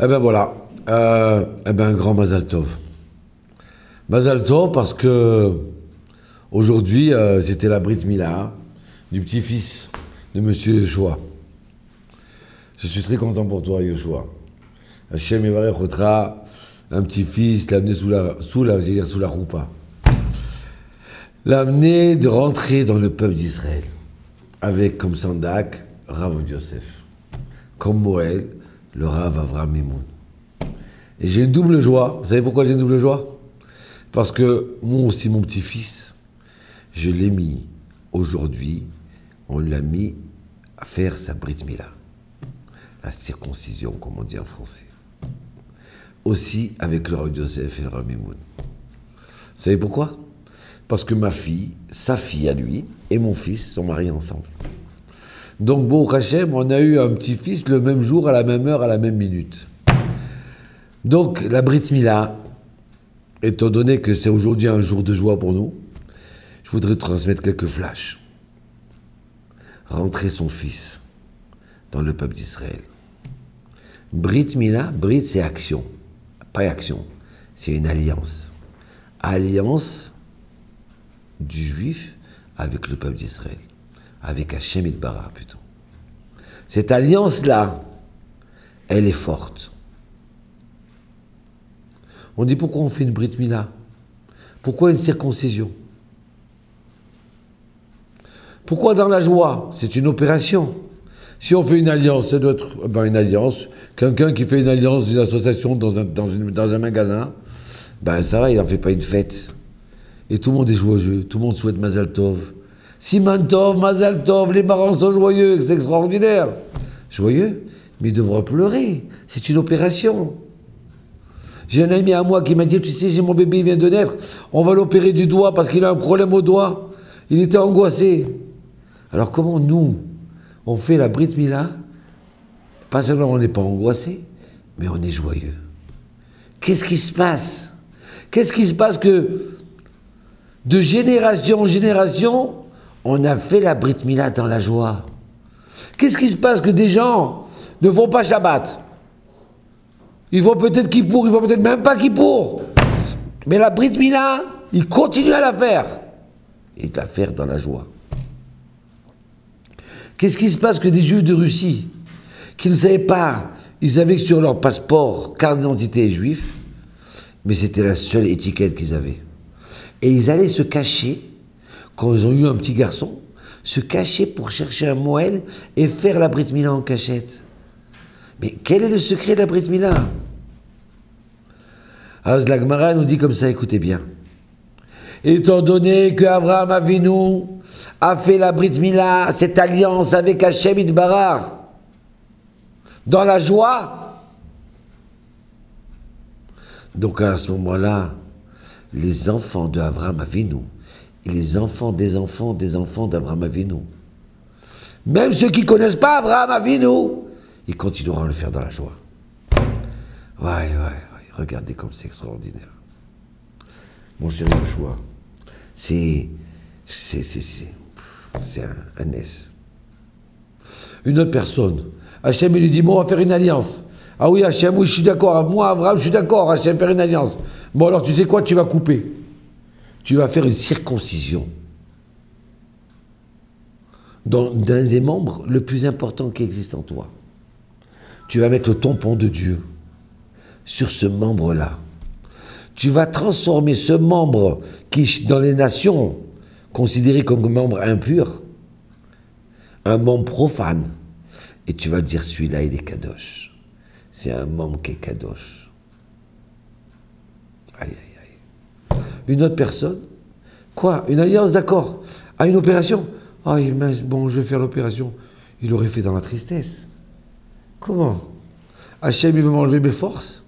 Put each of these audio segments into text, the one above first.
Eh ben voilà, eh ben un grand Mazal Tov. Mazal Tov parce que aujourd'hui c'était la Brit Mila du petit-fils de Monsieur Yoshua. Je suis très content pour toi, Yoshua. Hachem Yevarech Otra, un petit-fils, l'amener sous la roupa. L'amener de rentrer dans le peuple d'Israël, avec comme Sandak, Rav Yosef, comme Moël, le Rav Avraham Mimoun. Et j'ai une double joie. Vous savez pourquoi j'ai une double joie? Parce que moi aussi, mon petit-fils, je l'ai mis aujourd'hui, on l'a mis à faire sa Brit Mila, la circoncision, comme on dit en français. Aussi avec le Rav Yosef et le Rav Mimoun. Vous savez pourquoi? Parce que ma fille, sa fille à lui, et mon fils sont mariés ensemble. Donc, bon, Hachem, on a eu un petit-fils le même jour, à la même heure, à la même minute. Donc, la Brit Mila, étant donné que c'est aujourd'hui un jour de joie pour nous, je voudrais transmettre quelques flashs. Rentrer son fils dans le peuple d'Israël. Brit Mila, Brit, c'est action. Pas action, c'est une alliance. Alliance du juif avec le peuple d'Israël, avec Hachem Yitbarach plutôt. Cette alliance-là, elle est forte. On dit pourquoi on fait une Brit Mila? Pourquoi une circoncision? Pourquoi dans la joie? C'est une opération. Si on fait une alliance, ça doit être une alliance. Quelqu'un qui fait une alliance d'une association dans un magasin, ça va, il n'en fait pas une fête. Et tout le monde est joyeux, tout le monde souhaite Mazal Tov. Siman Tov, Mazal Tov, les parents sont joyeux, c'est extraordinaire. Joyeux, mais ils devraient pleurer, c'est une opération. J'ai un ami à moi qui m'a dit, tu sais, j'ai mon bébé, il vient de naître, on va l'opérer du doigt parce qu'il a un problème au doigt. Il était angoissé. Alors comment nous, on fait la Brit Mila? Pas seulement on n'est pas angoissé, mais on est joyeux. Qu'est-ce qui se passe? Qu'est-ce qui se passe que de génération en génération, on a fait la Brit Mila dans la joie? Qu'est-ce qui se passe que des gens ne font pas Shabbat? Ils font peut-être Kippour, ils font peut-être même pas Kippour. Mais la Brit Mila, ils continuent à la faire. Et de la faire dans la joie. Qu'est-ce qui se passe que des Juifs de Russie, qui ne savaient pas, ils avaient sur leur passeport, carte d'identité juif, mais c'était la seule étiquette qu'ils avaient. Et ils allaient se cacher, quand ils ont eu un petit garçon, se cacher pour chercher un Moël et faire la Brit Mila en cachette. Mais quel est le secret de la Brit Mila? Alors la Gemara nous dit comme ça, écoutez bien. Étant donné que Avraham Avinu a fait la Brit Mila, cette alliance avec Hachem Yitbarach, dans la joie, donc à ce moment-là, les enfants d'Avraham Avinu et les enfants d'Avraham Avinu, même ceux qui ne connaissent pas Avraham Avinu, ils continueront à le faire dans la joie. Ouais, regardez comme c'est extraordinaire. Mon cher Yoshua, c'est un S. Une autre personne, Hachem il lui dit, bon, on va faire une alliance. Ah oui, Hachem, oui, je suis d'accord. Moi, Avraham, je suis d'accord, Hachem, faire une alliance. Bon, alors, tu sais quoi, tu vas couper. Tu vas faire une circoncision d'un des membres le plus important qui existe en toi. Tu vas mettre le tampon de Dieu sur ce membre-là. Tu vas transformer ce membre qui, dans les nations, considéré comme un membre impur, un membre profane. Et tu vas dire, celui-là, il est kadosh. C'est un membre qui est kadosh. Aïe, aïe, aïe. Une autre personne, quoi? Une alliance, d'accord. Ah, une opération? Ah, bon, je vais faire l'opération. Il l'aurait fait dans la tristesse. Comment? Hachem, il veut m'enlever mes forces?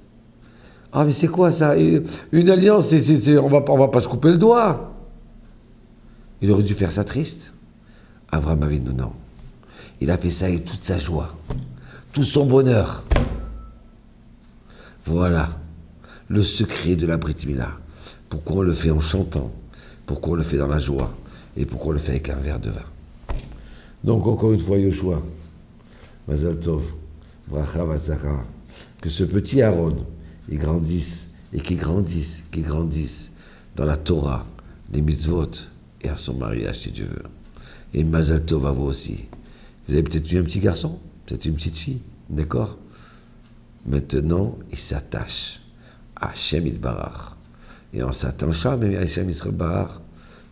Ah, mais c'est quoi ça? Une alliance, on va pas se couper le doigt. Il aurait dû faire ça triste. Avraham Avinu, non. Il a fait ça avec toute sa joie, tout son bonheur. Voilà le secret de la Brit Mila. Pourquoi on le fait en chantant, pourquoi on le fait dans la joie, et pourquoi on le fait avec un verre de vin. Donc encore une fois, Yoshua, Mazal Tov, Bracha Vatzlacha, que ce petit Aaron, il grandisse, et qu'il grandisse dans la Torah, les mitzvot, et à son mariage, si Dieu veut. Et Mazal Tov à vous aussi. Vous avez peut-être eu un petit garçon, peut-être une petite fille, d'accord? Maintenant, il s'attache à Hachem Yitbarach. Et en s'attachant à Hachem Yitbarach,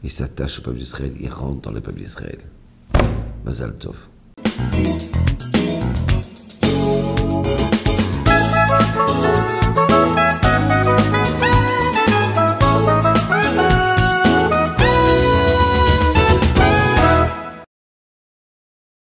il s'attache au peuple d'Israël, il rentre dans le peuple d'Israël. Mazal Tov.